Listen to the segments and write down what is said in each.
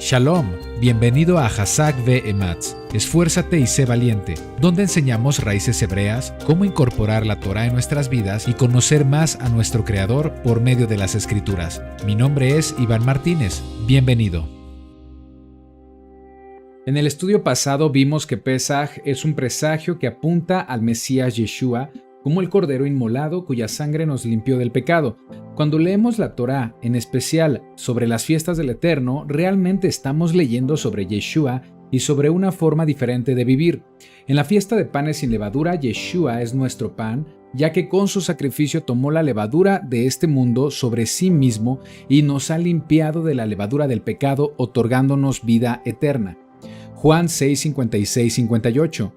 Shalom, bienvenido a Hazak Ve'ematz, esfuérzate y sé valiente, donde enseñamos raíces hebreas, cómo incorporar la Torah en nuestras vidas y conocer más a nuestro Creador por medio de las Escrituras. Mi nombre es Iván Martínez, bienvenido. En el estudio pasado vimos que Pesaj es un presagio que apunta al Mesías Yeshua como el Cordero inmolado cuya sangre nos limpió del pecado. Cuando leemos la Torá, en especial sobre las fiestas del Eterno, realmente estamos leyendo sobre Yeshua y sobre una forma diferente de vivir. En la fiesta de panes sin levadura, Yeshua es nuestro pan, ya que con su sacrificio tomó la levadura de este mundo sobre sí mismo y nos ha limpiado de la levadura del pecado, otorgándonos vida eterna. Juan 6, 56, 58.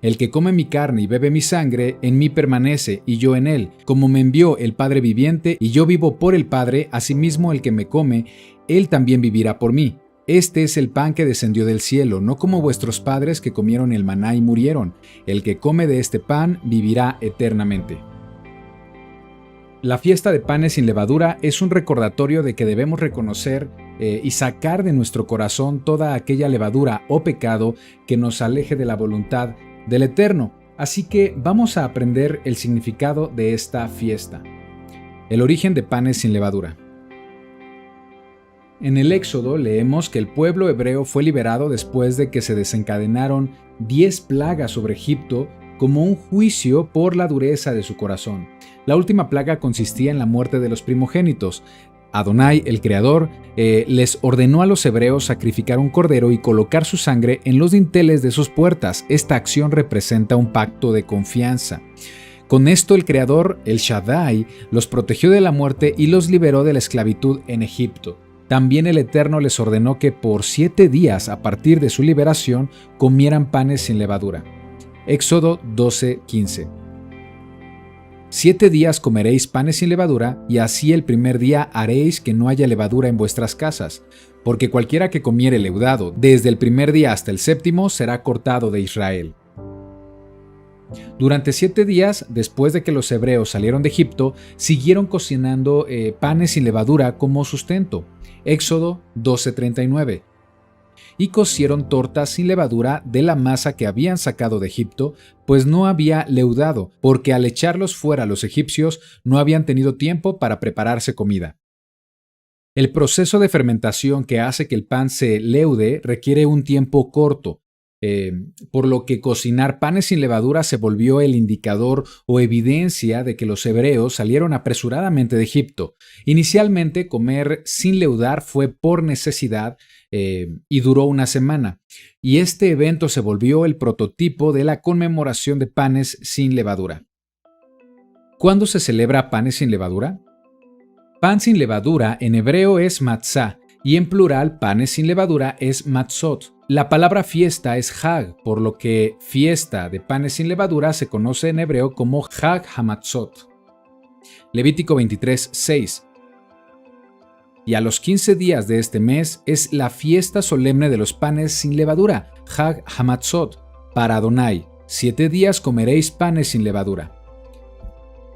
El que come mi carne y bebe mi sangre, en mí permanece y yo en él. Como me envió el Padre viviente y yo vivo por el Padre, asimismo el que me come, él también vivirá por mí. Este es el pan que descendió del cielo, no como vuestros padres que comieron el maná y murieron. El que come de este pan vivirá eternamente. La fiesta de panes sin levadura es un recordatorio de que debemos reconocer y sacar de nuestro corazón toda aquella levadura o pecado que nos aleje de la voluntad del Eterno. Así que vamos a aprender el significado de esta fiesta. El origen de panes sin levadura. En el Éxodo leemos que el pueblo hebreo fue liberado después de que se desencadenaron 10 plagas sobre Egipto como un juicio por la dureza de su corazón. La última plaga consistía en la muerte de los primogénitos. Adonai, el Creador, les ordenó a los hebreos sacrificar un cordero y colocar su sangre en los dinteles de sus puertas. Esta acción representa un pacto de confianza. Con esto el Creador, el Shaddai, los protegió de la muerte y los liberó de la esclavitud en Egipto. También el Eterno les ordenó que por 7 días a partir de su liberación comieran panes sin levadura. Éxodo 12:15. 7 días comeréis panes sin levadura, y así el primer día haréis que no haya levadura en vuestras casas, porque cualquiera que comiere leudado desde el primer día hasta el séptimo será cortado de Israel. Durante 7 días, después de que los hebreos salieron de Egipto, siguieron cocinando panes sin levadura como sustento. Éxodo 12:39. Y cocieron tortas sin levadura de la masa que habían sacado de Egipto, pues no había leudado, porque al echarlos fuera los egipcios no habían tenido tiempo para prepararse comida. El proceso de fermentación que hace que el pan se leude requiere un tiempo corto, por lo que cocinar panes sin levadura se volvió el indicador o evidencia de que los hebreos salieron apresuradamente de Egipto. Inicialmente, comer sin leudar fue por necesidad y duró una semana, y este evento se volvió el prototipo de la conmemoración de panes sin levadura. ¿Cuándo se celebra panes sin levadura? Pan sin levadura en hebreo es matzah, y en plural panes sin levadura es matzot. La palabra fiesta es Hag, por lo que fiesta de panes sin levadura se conoce en hebreo como Hag HaMatzot. Levítico 23:6. Y a los 15 días de este mes es la fiesta solemne de los panes sin levadura, Hag HaMatzot, para Adonai. 7 días comeréis panes sin levadura.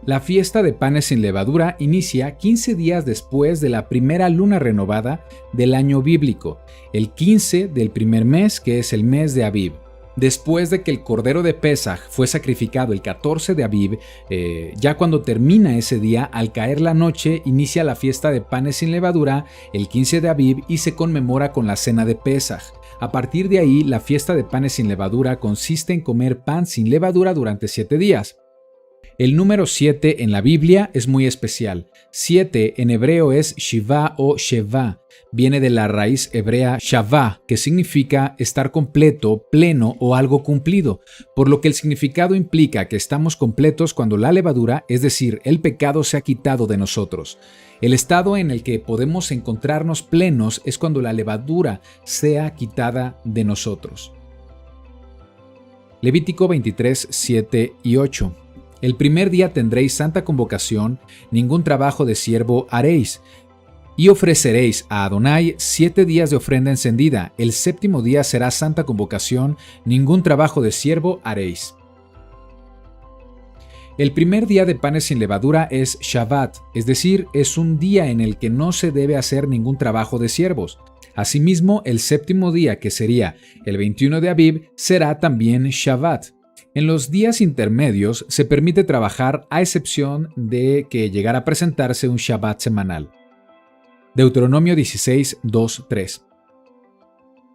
La fiesta de panes sin levadura inicia 15 días después de la primera luna renovada del año bíblico, el 15 del primer mes, que es el mes de Abib. Después de que el cordero de Pesaj fue sacrificado el 14 de Abib, ya cuando termina ese día, al caer la noche, inicia la fiesta de panes sin levadura el 15 de Abib y se conmemora con la cena de Pesaj. A partir de ahí, la fiesta de panes sin levadura consiste en comer pan sin levadura durante 7 días. El número 7 en la Biblia es muy especial. 7 en hebreo es Shiva o Sheva. Viene de la raíz hebrea Shavá, que significa estar completo, pleno o algo cumplido, por lo que el significado implica que estamos completos cuando la levadura, es decir, el pecado, se ha quitado de nosotros. El estado en el que podemos encontrarnos plenos es cuando la levadura sea quitada de nosotros. Levítico 23, 7 y 8. El primer día tendréis santa convocación, ningún trabajo de siervo haréis, y ofreceréis a Adonai 7 días de ofrenda encendida. El séptimo día será santa convocación, ningún trabajo de siervo haréis. El primer día de panes sin levadura es Shabbat, es decir, es un día en el que no se debe hacer ningún trabajo de siervos. Asimismo, el séptimo día, que sería el 21 de Abib, será también Shabbat. En los días intermedios se permite trabajar a excepción de que llegara a presentarse un Shabbat semanal. Deuteronomio 16, 2, 3.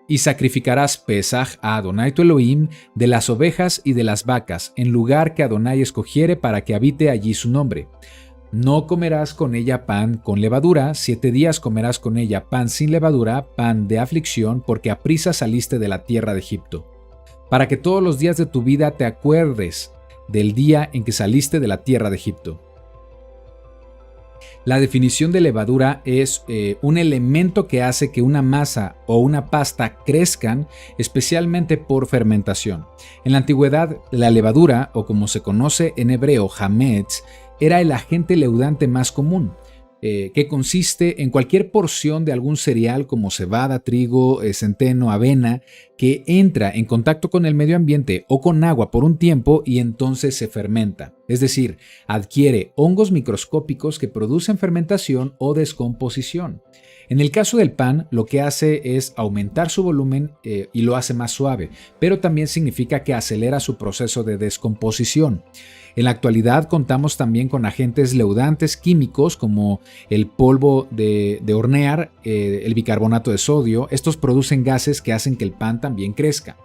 Y sacrificarás Pesaj a Adonai tu Elohim de las ovejas y de las vacas, en lugar que Adonai escogiere para que habite allí su nombre. No comerás con ella pan con levadura, 7 días comerás con ella pan sin levadura, pan de aflicción, porque aprisa saliste de la tierra de Egipto. Para que todos los días de tu vida te acuerdes del día en que saliste de la tierra de Egipto. La definición de levadura es un elemento que hace que una masa o una pasta crezcan, especialmente por fermentación. En la antigüedad, la levadura, o como se conoce en hebreo, hametz, era el agente leudante más común, que consiste en cualquier porción de algún cereal como cebada, trigo, centeno, avena, que entra en contacto con el medio ambiente o con agua por un tiempo y entonces se fermenta. Es decir, adquiere hongos microscópicos que producen fermentación o descomposición. En el caso del pan, lo que hace es aumentar su volumen y lo hace más suave, pero también significa que acelera su proceso de descomposición. En la actualidad contamos también con agentes leudantes químicos como el polvo de hornear, el bicarbonato de sodio. Estos producen gases que hacen que el pan también crezca.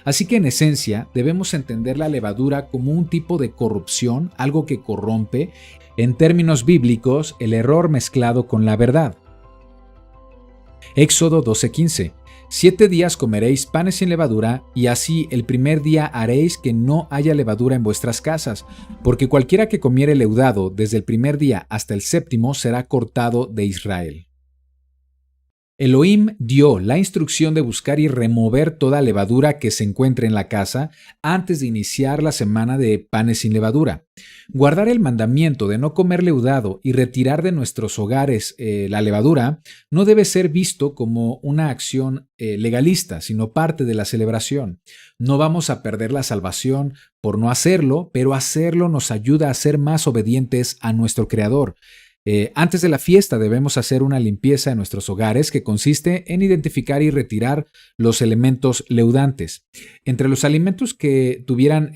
Así que en esencia debemos entender la levadura como un tipo de corrupción, algo que corrompe, en términos bíblicos, el error mezclado con la verdad. Éxodo 12:15. 7 días comeréis panes sin levadura, y así el primer día haréis que no haya levadura en vuestras casas, porque cualquiera que comiere leudado desde el primer día hasta el séptimo será cortado de Israel. Elohim dio la instrucción de buscar y remover toda levadura que se encuentre en la casa antes de iniciar la semana de panes sin levadura. Guardar el mandamiento de no comer leudado y retirar de nuestros hogares la levadura no debe ser visto como una acción legalista, sino parte de la celebración. No vamos a perder la salvación por no hacerlo, pero hacerlo nos ayuda a ser más obedientes a nuestro Creador. Antes de la fiesta debemos hacer una limpieza en nuestros hogares que consiste en identificar y retirar los elementos leudantes. Entre los alimentos que tuvieran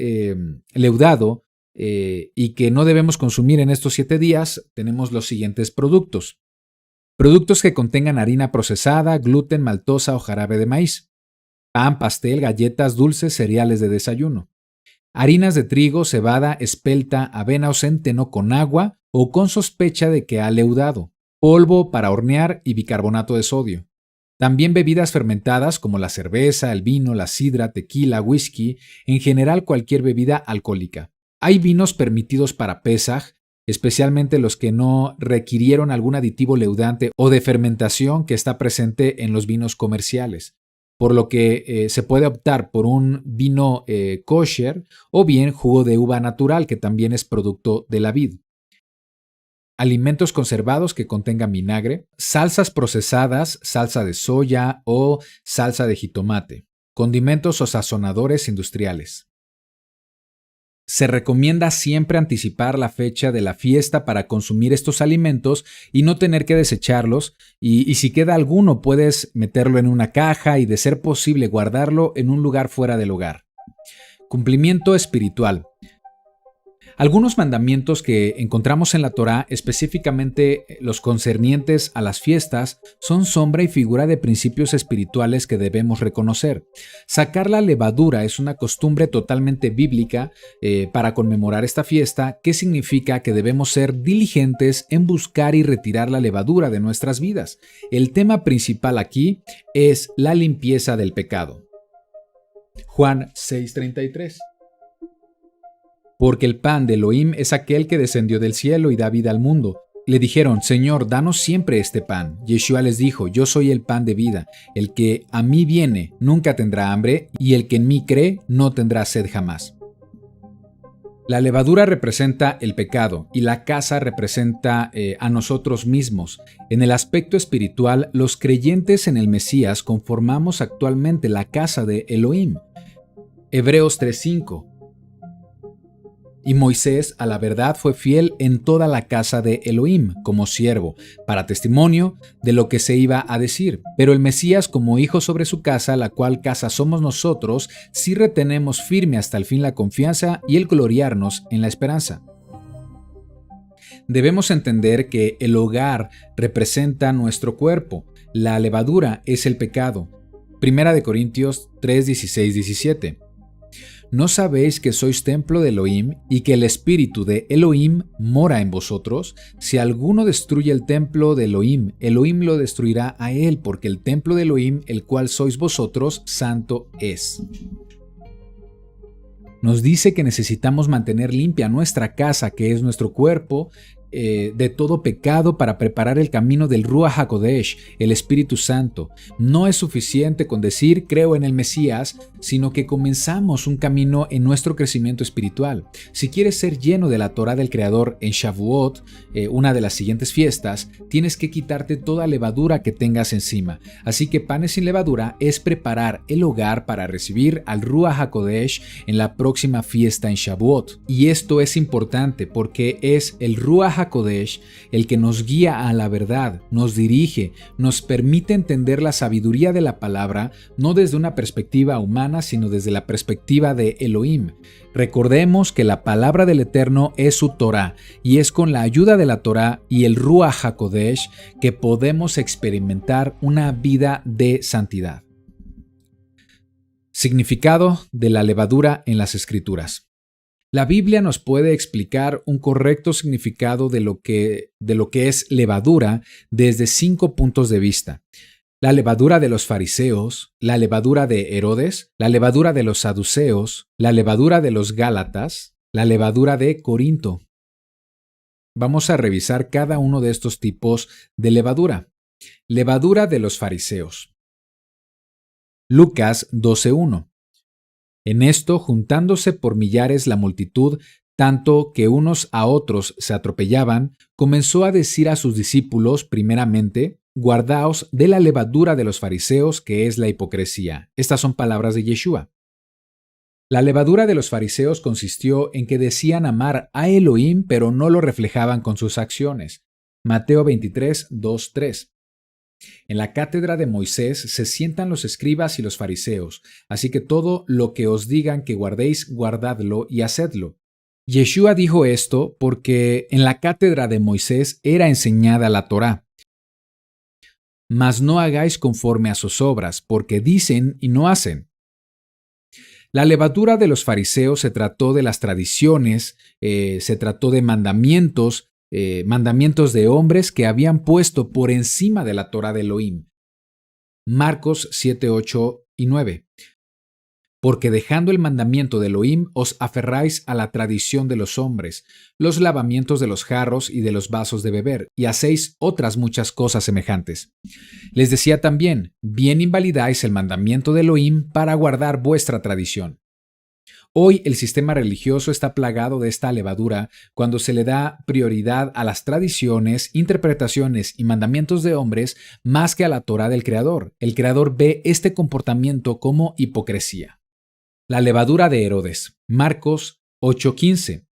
leudado y que no debemos consumir en estos 7 días, tenemos los siguientes productos. Productos que contengan harina procesada, gluten, maltosa o jarabe de maíz. Pan, pastel, galletas, dulces, cereales de desayuno. Harinas de trigo, cebada, espelta, avena o centeno con agua o con sospecha de que ha leudado, polvo para hornear y bicarbonato de sodio. También bebidas fermentadas como la cerveza, el vino, la sidra, tequila, whisky, en general cualquier bebida alcohólica. Hay vinos permitidos para Pesaj, especialmente los que no requirieron algún aditivo leudante o de fermentación que está presente en los vinos comerciales, por lo que se puede optar por un vino kosher o bien jugo de uva natural, que también es producto de la vid. Alimentos conservados que contengan vinagre, salsas procesadas, salsa de soya o salsa de jitomate, condimentos o sazonadores industriales. Se recomienda siempre anticipar la fecha de la fiesta para consumir estos alimentos y no tener que desecharlos, y si queda alguno puedes meterlo en una caja y de ser posible guardarlo en un lugar fuera del hogar. Cumplimiento espiritual. Algunos mandamientos que encontramos en la Torá, específicamente los concernientes a las fiestas, son sombra y figura de principios espirituales que debemos reconocer. Sacar la levadura es una costumbre totalmente bíblica para conmemorar esta fiesta, que significa que debemos ser diligentes en buscar y retirar la levadura de nuestras vidas. El tema principal aquí es la limpieza del pecado. Juan 6:33. Porque el pan de Elohim es aquel que descendió del cielo y da vida al mundo. Le dijeron, Señor, danos siempre este pan. Yeshua les dijo, yo soy el pan de vida. El que a mí viene nunca tendrá hambre, y el que en mí cree no tendrá sed jamás. La levadura representa el pecado y la casa representa a nosotros mismos. En el aspecto espiritual, los creyentes en el Mesías conformamos actualmente la casa de Elohim. Hebreos 3:5. Y Moisés a la verdad fue fiel en toda la casa de Elohim como siervo, para testimonio de lo que se iba a decir. Pero el Mesías como hijo sobre su casa, la cual casa somos nosotros, si retenemos firme hasta el fin la confianza y el gloriarnos en la esperanza. Debemos entender que el hogar representa nuestro cuerpo, la levadura es el pecado. 1 Corintios 3, 16, 17. ¿No sabéis que sois templo de Elohim y que el Espíritu de Elohim mora en vosotros? Si alguno destruye el templo de Elohim, Elohim lo destruirá a él, porque el templo de Elohim, el cual sois vosotros, santo es. Nos dice que necesitamos mantener limpia nuestra casa, que es nuestro cuerpo, de todo pecado para preparar el camino del Ruach HaKodesh, el Espíritu Santo. No es suficiente con decir creo en el Mesías, sino que comenzamos un camino en nuestro crecimiento espiritual. Si quieres ser lleno de la Torah del Creador en Shavuot, una de las siguientes fiestas, tienes que quitarte toda levadura que tengas encima. Así que panes sin levadura es preparar el hogar para recibir al Ruach HaKodesh en la próxima fiesta en Shavuot. Y esto es importante porque es el Ruach HaKodesh el que nos guía a la verdad, nos dirige, nos permite entender la sabiduría de la palabra, no desde una perspectiva humana, sino desde la perspectiva de Elohim. Recordemos que la palabra del Eterno es su Torah, y es con la ayuda de la Torah y el Ruach HaKodesh que podemos experimentar una vida de santidad. Significado de la levadura en las Escrituras. La Biblia nos puede explicar un correcto significado de lo que es levadura desde 5 puntos de vista. La levadura de los fariseos, la levadura de Herodes, la levadura de los saduceos, la levadura de los gálatas, la levadura de Corinto. Vamos a revisar cada uno de estos tipos de levadura. Levadura de los fariseos. Lucas 12:1. En esto, juntándose por millares la multitud, tanto que unos a otros se atropellaban, comenzó a decir a sus discípulos, primeramente, guardaos de la levadura de los fariseos, que es la hipocresía. Estas son palabras de Yeshua. La levadura de los fariseos consistió en que decían amar a Elohim, pero no lo reflejaban con sus acciones. Mateo 23, 2, 3. En la cátedra de Moisés se sientan los escribas y los fariseos, así que todo lo que os digan que guardéis, guardadlo y hacedlo. Yeshua dijo esto porque en la cátedra de Moisés era enseñada la Torá. Mas no hagáis conforme a sus obras, porque dicen y no hacen. La levadura de los fariseos se trató de las tradiciones, se trató de mandamientos de hombres que habían puesto por encima de la Torá de Elohim. Marcos 7, 8 y 9. Porque dejando el mandamiento de Elohim os aferráis a la tradición de los hombres, los lavamientos de los jarros y de los vasos de beber, y hacéis otras muchas cosas semejantes. Les decía también, bien invalidáis el mandamiento de Elohim para guardar vuestra tradición. Hoy el sistema religioso está plagado de esta levadura cuando se le da prioridad a las tradiciones, interpretaciones y mandamientos de hombres más que a la Torá del Creador. El Creador ve este comportamiento como hipocresía. La levadura de Herodes. Marcos 8:15.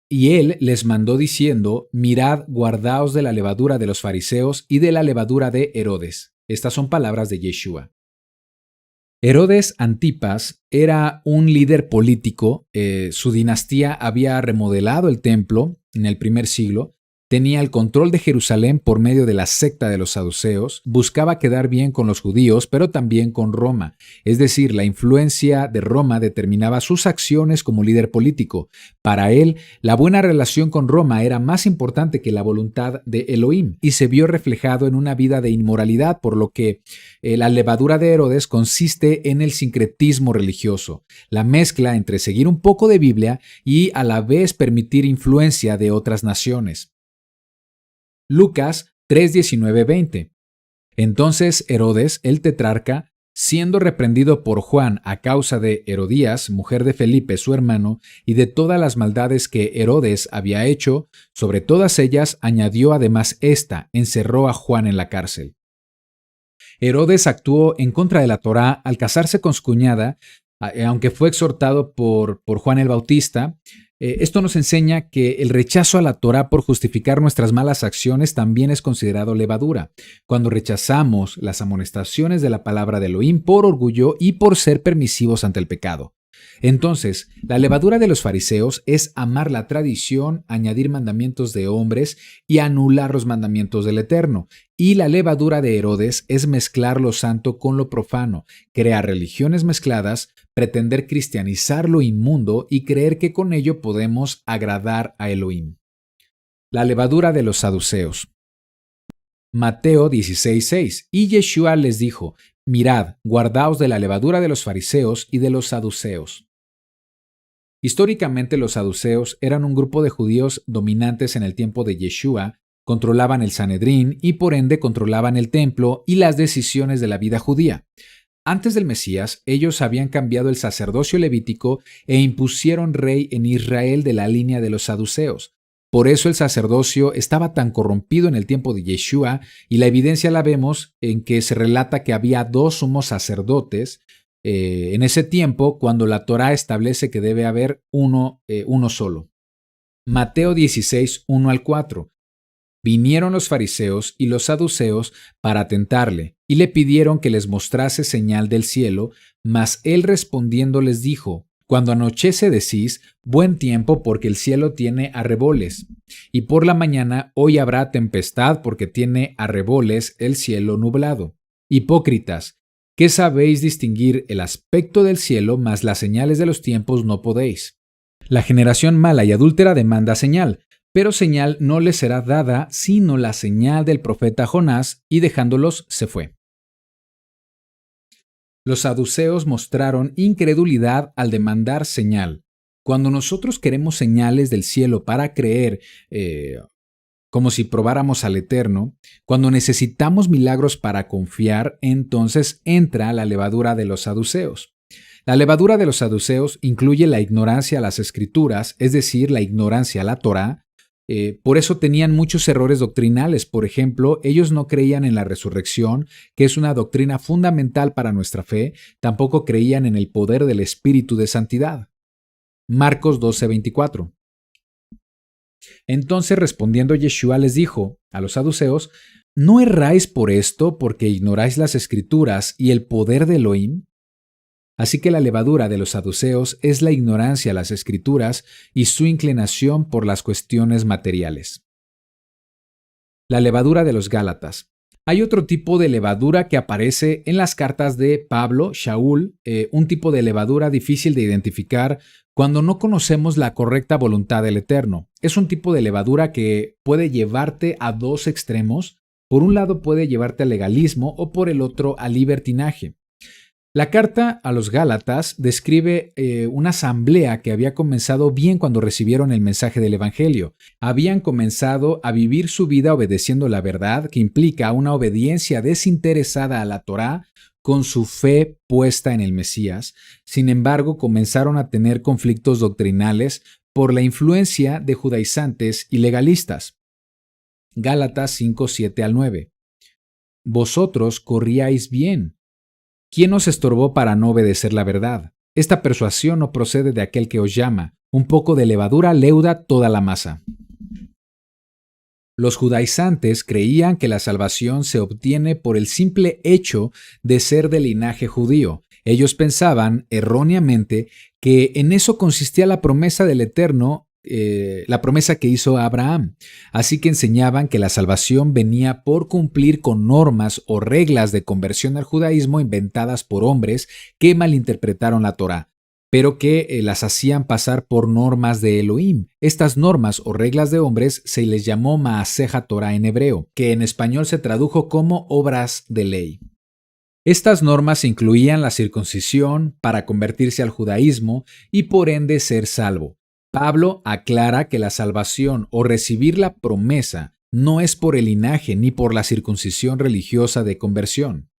Y él les mandó diciendo, mirad, guardaos de la levadura de los fariseos y de la levadura de Herodes. Estas son palabras de Yeshua. Herodes Antipas era un líder político, su dinastía había remodelado el templo en el primer siglo, tenía el control de Jerusalén por medio de la secta de los saduceos, buscaba quedar bien con los judíos, pero también con Roma, es decir, la influencia de Roma determinaba sus acciones como líder político. Para él, la buena relación con Roma era más importante que la voluntad de Elohim, y se vio reflejado en una vida de inmoralidad, por lo que la levadura de Herodes consiste en el sincretismo religioso, la mezcla entre seguir un poco de Biblia y a la vez permitir influencia de otras naciones. Lucas 3:19-20. Entonces Herodes, el tetrarca, siendo reprendido por Juan a causa de Herodías, mujer de Felipe su hermano, y de todas las maldades que Herodes había hecho, sobre todas ellas añadió además esta, encerró a Juan en la cárcel. Herodes actuó en contra de la Torá al casarse con su cuñada, aunque fue exhortado por Juan el Bautista, esto nos enseña que el rechazo a la Torá por justificar nuestras malas acciones también es considerado levadura, cuando rechazamos las amonestaciones de la palabra de Elohim por orgullo y por ser permisivos ante el pecado. Entonces, la levadura de los fariseos es amar la tradición, añadir mandamientos de hombres y anular los mandamientos del Eterno. Y la levadura de Herodes es mezclar lo santo con lo profano, crear religiones mezcladas, pretender cristianizar lo inmundo y creer que con ello podemos agradar a Elohim. La levadura de los saduceos. Mateo 16:6. Y Yeshua les dijo: Mirad, guardaos de la levadura de los fariseos y de los saduceos. Históricamente los saduceos eran un grupo de judíos dominantes en el tiempo de Yeshua, controlaban el Sanedrín y por ende controlaban el templo y las decisiones de la vida judía. Antes del Mesías, ellos habían cambiado el sacerdocio levítico e impusieron rey en Israel de la línea de los saduceos. Por eso el sacerdocio estaba tan corrompido en el tiempo de Yeshua, y la evidencia la vemos en que se relata que había 2 sumos sacerdotes en ese tiempo, cuando la Torá establece que debe haber uno solo. Mateo 16, 1 al 4. Vinieron los fariseos y los saduceos para tentarle, y le pidieron que les mostrase señal del cielo, mas él respondiendo les dijo: Cuando anochece decís, buen tiempo, porque el cielo tiene arreboles, y por la mañana hoy habrá tempestad, porque tiene arreboles el cielo nublado. Hipócritas, ¿qué sabéis distinguir el aspecto del cielo, mas las señales de los tiempos no podéis? La generación mala y adúltera demanda señal, pero señal no les será dada, sino la señal del profeta Jonás, y dejándolos se fue. Los saduceos mostraron incredulidad al demandar señal. Cuando nosotros queremos señales del cielo para creer, como si probáramos al Eterno, cuando necesitamos milagros para confiar, entonces entra la levadura de los saduceos. La levadura de los saduceos incluye la ignorancia a las Escrituras, es decir, la ignorancia a la Torá. Por eso tenían muchos errores doctrinales. Por ejemplo, ellos no creían en la resurrección, que es una doctrina fundamental para nuestra fe. Tampoco creían en el poder del Espíritu de Santidad. Marcos 12:24. Entonces, respondiendo Yeshua les dijo a los saduceos: ¿no erráis por esto, porque ignoráis las Escrituras y el poder de Elohim? Así que la levadura de los saduceos es la ignorancia a las Escrituras y su inclinación por las cuestiones materiales. La levadura de los Gálatas. Hay otro tipo de levadura que aparece en las cartas de Pablo, Shaul, un tipo de levadura difícil de identificar cuando no conocemos la correcta voluntad del Eterno. Es un tipo de levadura que puede llevarte a 2 extremos. Por un lado puede llevarte al legalismo o por el otro al libertinaje. La carta a los Gálatas describe una asamblea que había comenzado bien cuando recibieron el mensaje del Evangelio. Habían comenzado a vivir su vida obedeciendo la verdad, que implica una obediencia desinteresada a la Torá, con su fe puesta en el Mesías. Sin embargo, comenzaron a tener conflictos doctrinales por la influencia de judaizantes y legalistas. Gálatas 5, 7 al 9. Vosotros corríais bien. ¿Quién os estorbó para no obedecer la verdad? Esta persuasión no procede de aquel que os llama. Un poco de levadura leuda toda la masa. Los judaizantes creían que la salvación se obtiene por el simple hecho de ser de linaje judío. Ellos pensaban, erróneamente, que en eso consistía la promesa del Eterno, la promesa que hizo a Abraham. Así que enseñaban que la salvación venía por cumplir con normas o reglas de conversión al judaísmo inventadas por hombres que malinterpretaron la Torá, pero que las hacían pasar por normas de Elohim. Estas normas o reglas de hombres se les llamó Maaseja Torá en hebreo, que en español se tradujo como obras de ley. Estas normas incluían la circuncisión para convertirse al judaísmo y por ende ser salvo. Pablo aclara que la salvación o recibir la promesa no es por el linaje ni por la circuncisión religiosa de conversión.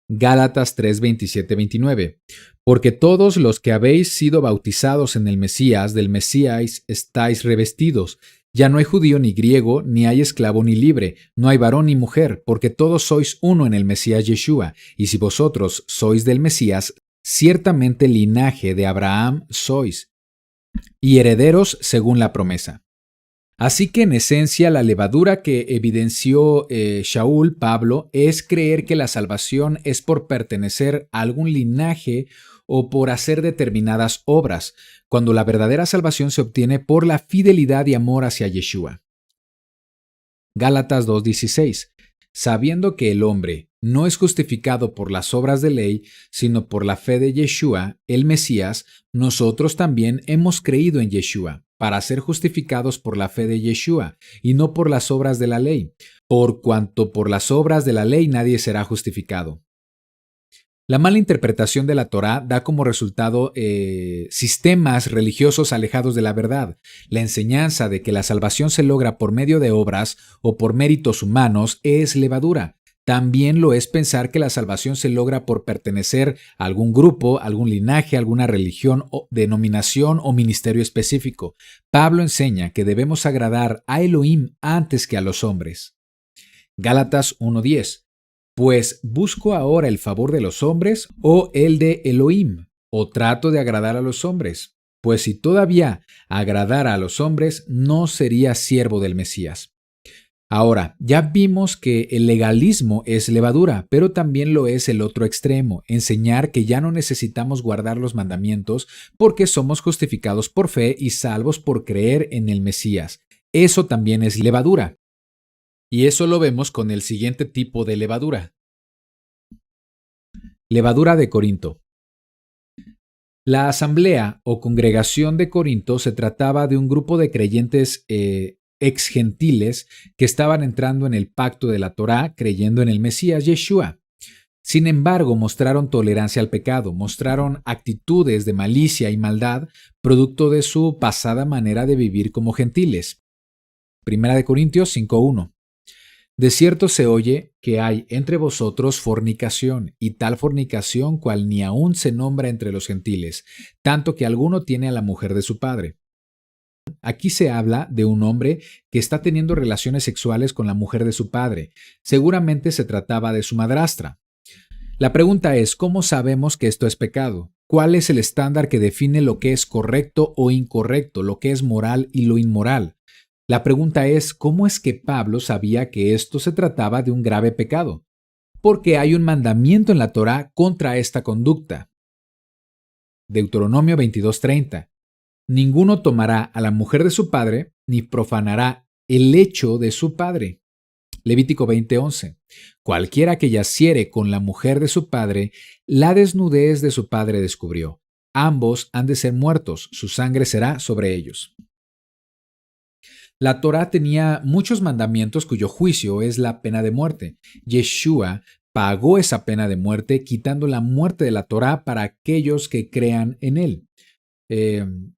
Gálatas 3, 27, 29. Porque todos los que habéis sido bautizados en el Mesías, del Mesías estáis revestidos. Ya no hay judío ni griego, ni hay esclavo ni libre, no hay varón ni mujer, porque todos sois uno en el Mesías Yeshua. Y si vosotros sois del Mesías, ciertamente linaje de Abraham sois, y herederos según la promesa. Así que en esencia la levadura que evidenció Shaul, Pablo, es creer que la salvación es por pertenecer a algún linaje o por hacer determinadas obras, cuando la verdadera salvación se obtiene por la fidelidad y amor hacia Yeshua. Gálatas 2:16. Sabiendo que el hombre no es justificado por las obras de ley, sino por la fe de Yeshua, el Mesías, nosotros también hemos creído en Yeshua, para ser justificados por la fe de Yeshua, y no por las obras de la ley, por cuanto por las obras de la ley nadie será justificado. La mala interpretación de la Torá da como resultado sistemas religiosos alejados de la verdad. La enseñanza de que la salvación se logra por medio de obras o por méritos humanos es levadura. También lo es pensar que la salvación se logra por pertenecer a algún grupo, algún linaje, alguna religión, o denominación o ministerio específico. Pablo enseña que debemos agradar a Elohim antes que a los hombres. Gálatas 1:10. Pues busco ahora el favor de los hombres o el de Elohim, o trato de agradar a los hombres. Pues si todavía agradara a los hombres, no sería siervo del Mesías. Ahora, ya vimos que el legalismo es levadura, pero también lo es el otro extremo, enseñar que ya no necesitamos guardar los mandamientos porque somos justificados por fe y salvos por creer en el Mesías. Eso también es levadura. Y eso lo vemos con el siguiente tipo de levadura. Levadura de Corinto. La asamblea o congregación de Corinto se trataba de un grupo de creyentes ex-gentiles que estaban entrando en el pacto de la Torá creyendo en el Mesías Yeshua. Sin embargo, mostraron tolerancia al pecado, mostraron actitudes de malicia y maldad producto de su pasada manera de vivir como gentiles. 1 Corintios 5:1. De cierto se oye que hay entre vosotros fornicación, y tal fornicación cual ni aun se nombra entre los gentiles, tanto que alguno tiene a la mujer de su padre. Aquí se habla de un hombre que está teniendo relaciones sexuales con la mujer de su padre. Seguramente se trataba de su madrastra. La pregunta es, ¿cómo sabemos que esto es pecado? ¿Cuál es el estándar que define lo que es correcto o incorrecto, lo que es moral y lo inmoral? La pregunta es, ¿cómo es que Pablo sabía que esto se trataba de un grave pecado? Porque hay un mandamiento en la Torá contra esta conducta. Deuteronomio 22:30. Ninguno tomará a la mujer de su padre, ni profanará el lecho de su padre. Levítico 20:11. Cualquiera que yaciere con la mujer de su padre, la desnudez de su padre descubrió. Ambos han de ser muertos, su sangre será sobre ellos. La Torá tenía muchos mandamientos cuyo juicio es la pena de muerte. Yeshua pagó esa pena de muerte quitando la muerte de la Torá para aquellos que crean en él.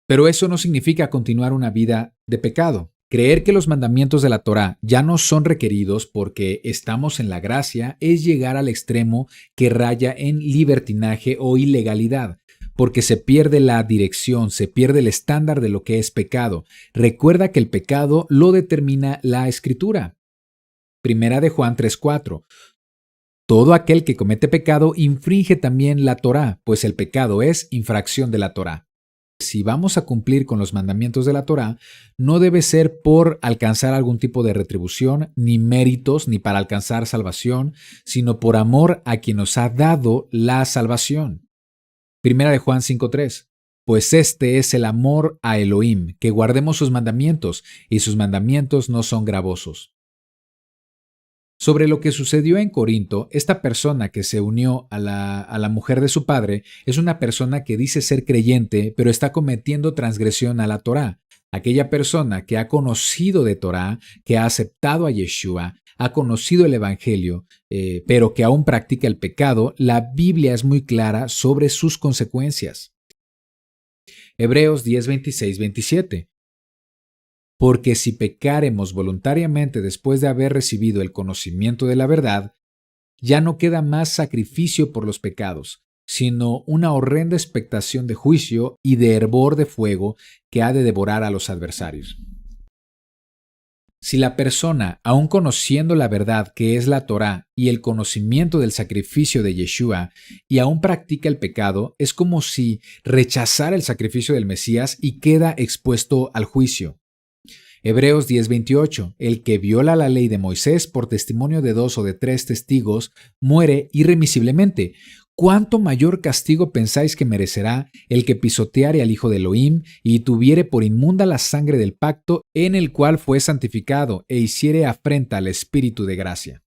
Pero eso no significa continuar una vida de pecado. Creer que los mandamientos de la Torá ya no son requeridos porque estamos en la gracia es llegar al extremo que raya en libertinaje o ilegalidad. Porque se pierde la dirección, se pierde el estándar de lo que es pecado. Recuerda que el pecado lo determina la Escritura. Primera de Juan 3:4. Todo aquel que comete pecado infringe también la Torá, pues el pecado es infracción de la Torá. Si vamos a cumplir con los mandamientos de la Torá, no debe ser por alcanzar algún tipo de retribución, ni méritos, ni para alcanzar salvación, sino por amor a quien nos ha dado la salvación. Primera de Juan 5:3. Pues este es el amor a Elohim, que guardemos sus mandamientos, y sus mandamientos no son gravosos. Sobre lo que sucedió en Corinto, esta persona que se unió a la mujer de su padre es una persona que dice ser creyente, pero está cometiendo transgresión a la Torá. Aquella persona que ha conocido de Torá, que ha aceptado a Yeshua, ha conocido el Evangelio, pero que aún practica el pecado, la Biblia es muy clara sobre sus consecuencias. Hebreos 10:26-27. Porque si pecáremos voluntariamente después de haber recibido el conocimiento de la verdad, ya no queda más sacrificio por los pecados, sino una horrenda expectación de juicio y de hervor de fuego que ha de devorar a los adversarios. Si la persona, aun conociendo la verdad que es la Torá y el conocimiento del sacrificio de Yeshua, y aún practica el pecado, es como si rechazara el sacrificio del Mesías y queda expuesto al juicio. Hebreos 10:28. El que viola la ley de Moisés por testimonio de 2 o de 3 testigos muere irremisiblemente. ¿Cuánto mayor castigo pensáis que merecerá el que pisoteare al Hijo de Elohim y tuviere por inmunda la sangre del pacto en el cual fue santificado e hiciere afrenta al Espíritu de gracia?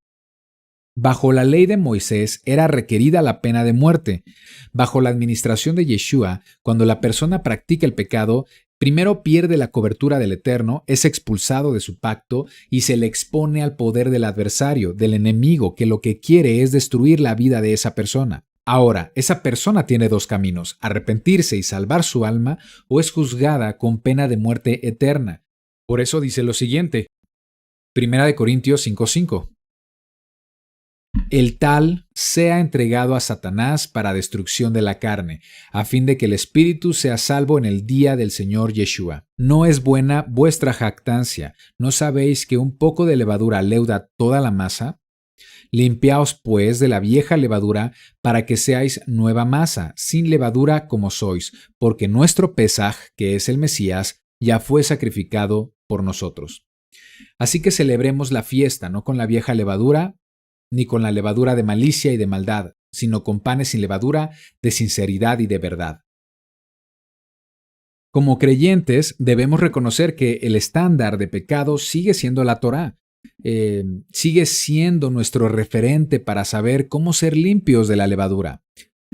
Bajo la ley de Moisés era requerida la pena de muerte. Bajo la administración de Yeshua, cuando la persona practica el pecado, primero pierde la cobertura del Eterno, es expulsado de su pacto y se le expone al poder del adversario, del enemigo, que lo que quiere es destruir la vida de esa persona. Ahora, esa persona tiene dos caminos: arrepentirse y salvar su alma, o es juzgada con pena de muerte eterna. Por eso dice lo siguiente, 1 Corintios 5:5. El tal sea entregado a Satanás para destrucción de la carne, a fin de que el espíritu sea salvo en el día del Señor Yeshua. ¿No es buena vuestra jactancia? ¿No sabéis que un poco de levadura leuda toda la masa? Limpiaos pues de la vieja levadura para que seáis nueva masa, sin levadura como sois, porque nuestro Pesaj, que es el Mesías, ya fue sacrificado por nosotros. Así que celebremos la fiesta, no con la vieja levadura, ni con la levadura de malicia y de maldad, sino con panes sin levadura, de sinceridad y de verdad. Como creyentes, debemos reconocer que el estándar de pecado sigue siendo la Torá. Sigue siendo nuestro referente para saber cómo ser limpios de la levadura.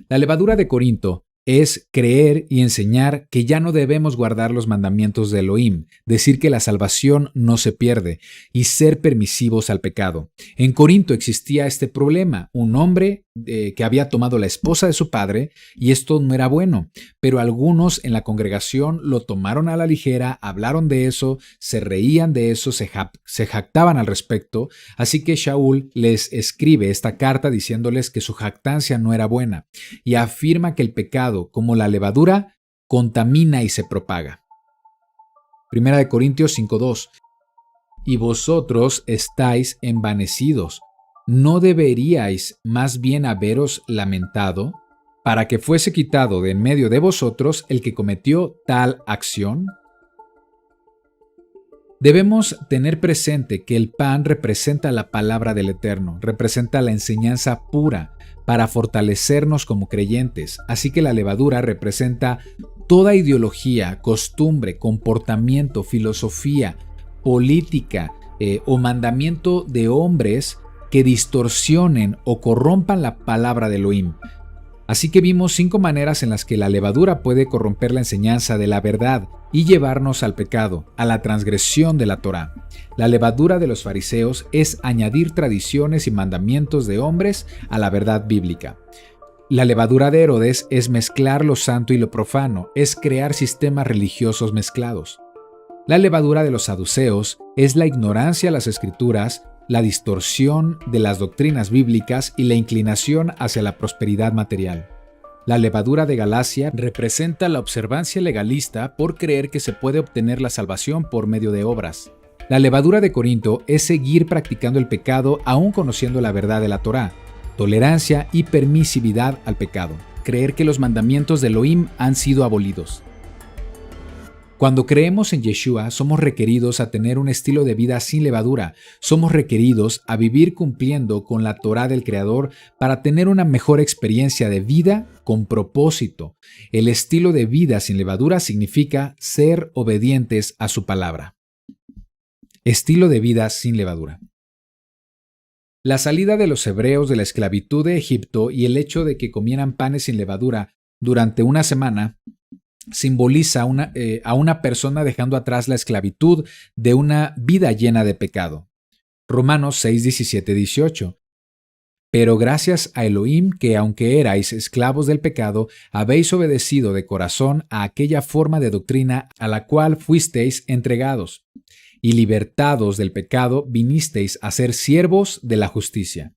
La levadura de Corinto es creer y enseñar que ya no debemos guardar los mandamientos de Elohim, decir que la salvación no se pierde y ser permisivos al pecado. En Corinto existía este problema, un hombre que había tomado la esposa de su padre y esto no era bueno, pero algunos en la congregación lo tomaron a la ligera, hablaron de eso, se reían de eso, se jactaban al respecto, así que Shaul les escribe esta carta diciéndoles que su jactancia no era buena y afirma que el pecado, como la levadura, contamina y se propaga. 1 Corintios 5:2. Y vosotros estáis envanecidos. ¿No deberíais más bien haberos lamentado para que fuese quitado de en medio de vosotros el que cometió tal acción? Debemos tener presente que el pan representa la palabra del Eterno, representa la enseñanza pura para fortalecernos como creyentes, así que la levadura representa toda ideología, costumbre, comportamiento, filosofía, política o mandamiento de hombres que distorsionen o corrompan la palabra de Elohim. Así que vimos 5 maneras en las que la levadura puede corromper la enseñanza de la verdad y llevarnos al pecado, a la transgresión de la Torá. La levadura de los fariseos es añadir tradiciones y mandamientos de hombres a la verdad bíblica. La levadura de Herodes es mezclar lo santo y lo profano, es crear sistemas religiosos mezclados. La levadura de los saduceos es la ignorancia a las escrituras, la distorsión de las doctrinas bíblicas y la inclinación hacia la prosperidad material. La levadura de Galacia representa la observancia legalista por creer que se puede obtener la salvación por medio de obras. La levadura de Corinto es seguir practicando el pecado aún conociendo la verdad de la Torá, tolerancia y permisividad al pecado, creer que los mandamientos de Elohim han sido abolidos. Cuando creemos en Yeshua, somos requeridos a tener un estilo de vida sin levadura. Somos requeridos a vivir cumpliendo con la Torá del Creador para tener una mejor experiencia de vida con propósito. El estilo de vida sin levadura significa ser obedientes a su palabra. Estilo de vida sin levadura. La salida de los hebreos de la esclavitud de Egipto y el hecho de que comieran panes sin levadura durante una semana simboliza a una persona dejando atrás la esclavitud de una vida llena de pecado. Romanos 6, 17, 18. Pero gracias a Elohim que aunque erais esclavos del pecado, habéis obedecido de corazón a aquella forma de doctrina a la cual fuisteis entregados, y libertados del pecado vinisteis a ser siervos de la justicia.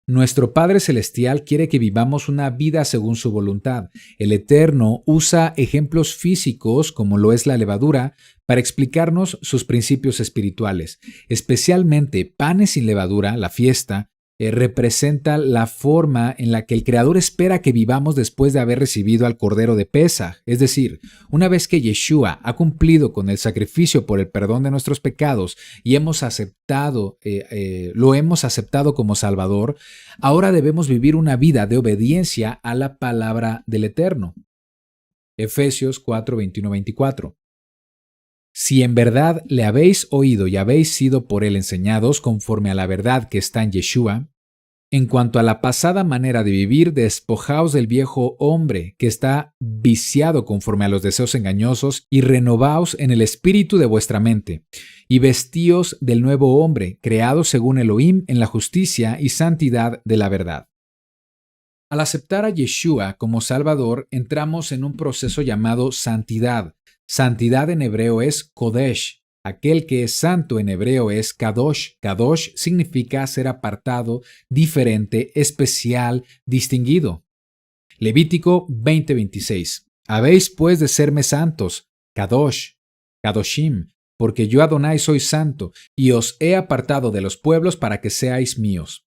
Nuestro Padre Celestial quiere que vivamos una vida según su voluntad. El Eterno usa ejemplos físicos, como lo es la levadura, para explicarnos sus principios espirituales. Especialmente panes sin levadura, la fiesta, representa la forma en la que el Creador espera que vivamos después de haber recibido al Cordero de Pesaj. Es decir, una vez que Yeshua ha cumplido con el sacrificio por el perdón de nuestros pecados y lo hemos aceptado como Salvador, ahora debemos vivir una vida de obediencia a la palabra del Eterno. Efesios 4, 21-24. Si en verdad le habéis oído y habéis sido por él enseñados conforme a la verdad que está en Yeshua, en cuanto a la pasada manera de vivir, despojaos del viejo hombre que está viciado conforme a los deseos engañosos y renovaos en el espíritu de vuestra mente, y vestíos del nuevo hombre, creado según Elohim en la justicia y santidad de la verdad. Al aceptar a Yeshua como Salvador, entramos en un proceso llamado santidad. Santidad en hebreo es Kodesh. Aquel que es santo en hebreo es Kadosh. Kadosh significa ser apartado, diferente, especial, distinguido. Levítico 20:26. Habéis pues de serme santos, Kadosh, Kadoshim, porque yo Adonai soy santo, y os he apartado de los pueblos para que seáis míos.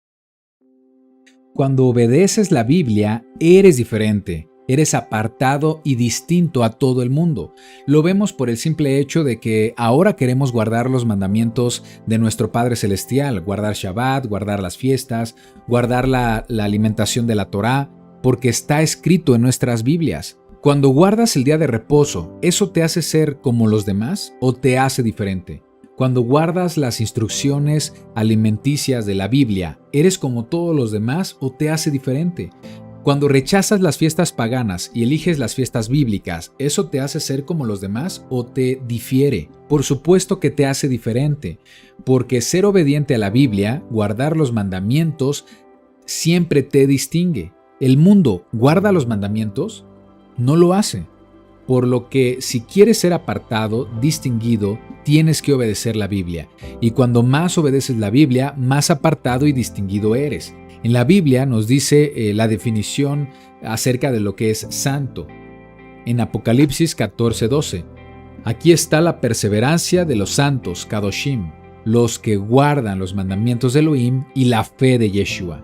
Cuando obedeces la Biblia, eres diferente. Eres apartado y distinto a todo el mundo. Lo vemos por el simple hecho de que ahora queremos guardar los mandamientos de nuestro Padre Celestial, guardar Shabbat, guardar las fiestas, guardar la alimentación de la Torá, porque está escrito en nuestras Biblias. Cuando guardas el día de reposo, ¿eso te hace ser como los demás o te hace diferente? Cuando guardas las instrucciones alimenticias de la Biblia, ¿eres como todos los demás o te hace diferente? Cuando rechazas las fiestas paganas y eliges las fiestas bíblicas, ¿eso te hace ser como los demás o te difiere? Por supuesto que te hace diferente, porque ser obediente a la Biblia, guardar los mandamientos, siempre te distingue. ¿El mundo guarda los mandamientos? No lo hace. Por lo que si quieres ser apartado, distinguido, tienes que obedecer la Biblia. Y cuando más obedeces la Biblia, más apartado y distinguido eres. En la Biblia nos dice la definición acerca de lo que es santo. En Apocalipsis 14:12. Aquí está la perseverancia de los santos, Kadoshim, los que guardan los mandamientos de Elohim y la fe de Yeshua.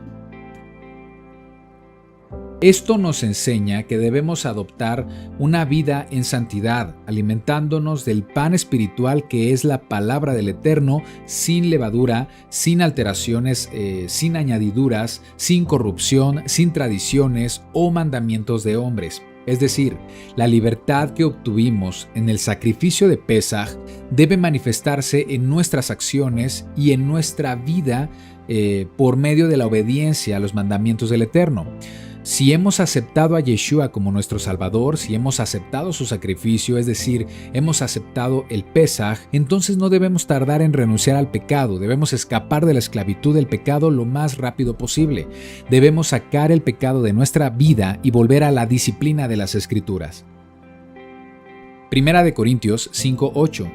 Esto nos enseña que debemos adoptar una vida en santidad, alimentándonos del pan espiritual que es la palabra del Eterno, sin levadura, sin alteraciones, sin añadiduras, sin corrupción, sin tradiciones o mandamientos de hombres. Es decir, la libertad que obtuvimos en el sacrificio de Pesaj debe manifestarse en nuestras acciones y en nuestra vida por medio de la obediencia a los mandamientos del Eterno. Si hemos aceptado a Yeshua como nuestro Salvador, si hemos aceptado su sacrificio, es decir, hemos aceptado el Pesaj, entonces no debemos tardar en renunciar al pecado, debemos escapar de la esclavitud del pecado lo más rápido posible. Debemos sacar el pecado de nuestra vida y volver a la disciplina de las Escrituras. Primera de Corintios 5:8.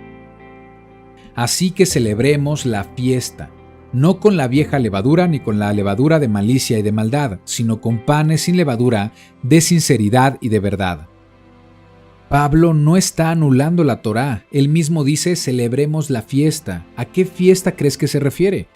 Así que celebremos la fiesta, no con la vieja levadura ni con la levadura de malicia y de maldad, sino con panes sin levadura, de sinceridad y de verdad. Pablo no está anulando la Torá, él mismo dice celebremos la fiesta. ¿A qué fiesta crees que se refiere?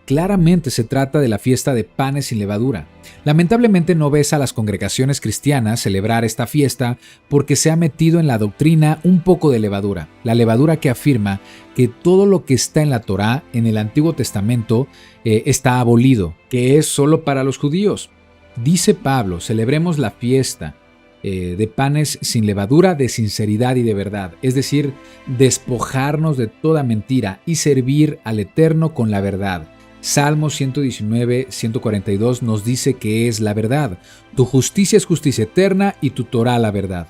Claramente se trata de la fiesta de panes sin levadura. Lamentablemente no ves a las congregaciones cristianas celebrar esta fiesta porque se ha metido en la doctrina un poco de levadura, la levadura que afirma que todo lo que está en la Torá, en el Antiguo Testamento, está abolido, que es solo para los judíos. Dice Pablo, celebremos la fiesta de panes sin levadura, de sinceridad y de verdad, es decir, despojarnos de toda mentira y servir al Eterno con la verdad. Salmo 119, 142 nos dice que es la verdad. Tu justicia es justicia eterna y tu Torá la verdad.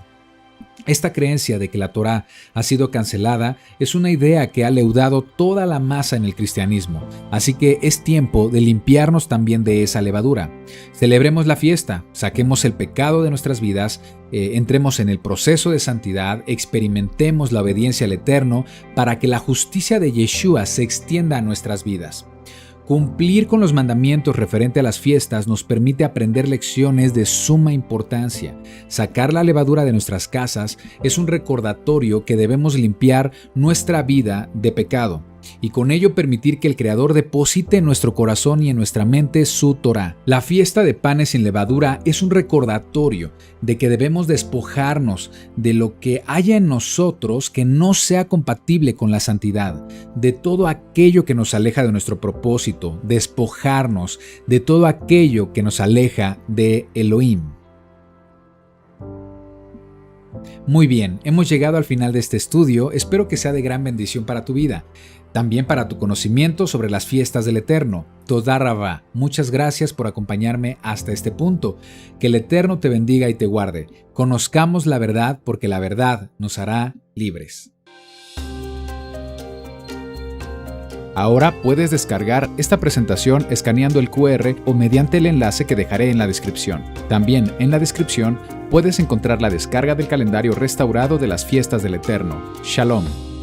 Esta creencia de que la Torá ha sido cancelada es una idea que ha leudado toda la masa en el cristianismo, así que es tiempo de limpiarnos también de esa levadura. Celebremos la fiesta, saquemos el pecado de nuestras vidas, entremos en el proceso de santidad, experimentemos la obediencia al Eterno para que la justicia de Yeshua se extienda a nuestras vidas. Cumplir con los mandamientos referente a las fiestas nos permite aprender lecciones de suma importancia. Sacar la levadura de nuestras casas es un recordatorio que debemos limpiar nuestra vida de pecado y con ello permitir que el Creador deposite en nuestro corazón y en nuestra mente su Torá. La fiesta de panes sin levadura es un recordatorio de que debemos despojarnos de lo que haya en nosotros que no sea compatible con la santidad, de todo aquello que nos aleja de nuestro propósito, despojarnos de todo aquello que nos aleja de Elohim. Muy bien, hemos llegado al final de este estudio, espero que sea de gran bendición para tu vida. También para tu conocimiento sobre las fiestas del Eterno. Toda Rabá, muchas gracias por acompañarme hasta este punto. Que el Eterno te bendiga y te guarde. Conozcamos la verdad porque la verdad nos hará libres. Ahora puedes descargar esta presentación escaneando el QR o mediante el enlace que dejaré en la descripción. También en la descripción puedes encontrar la descarga del calendario restaurado de las fiestas del Eterno. Shalom.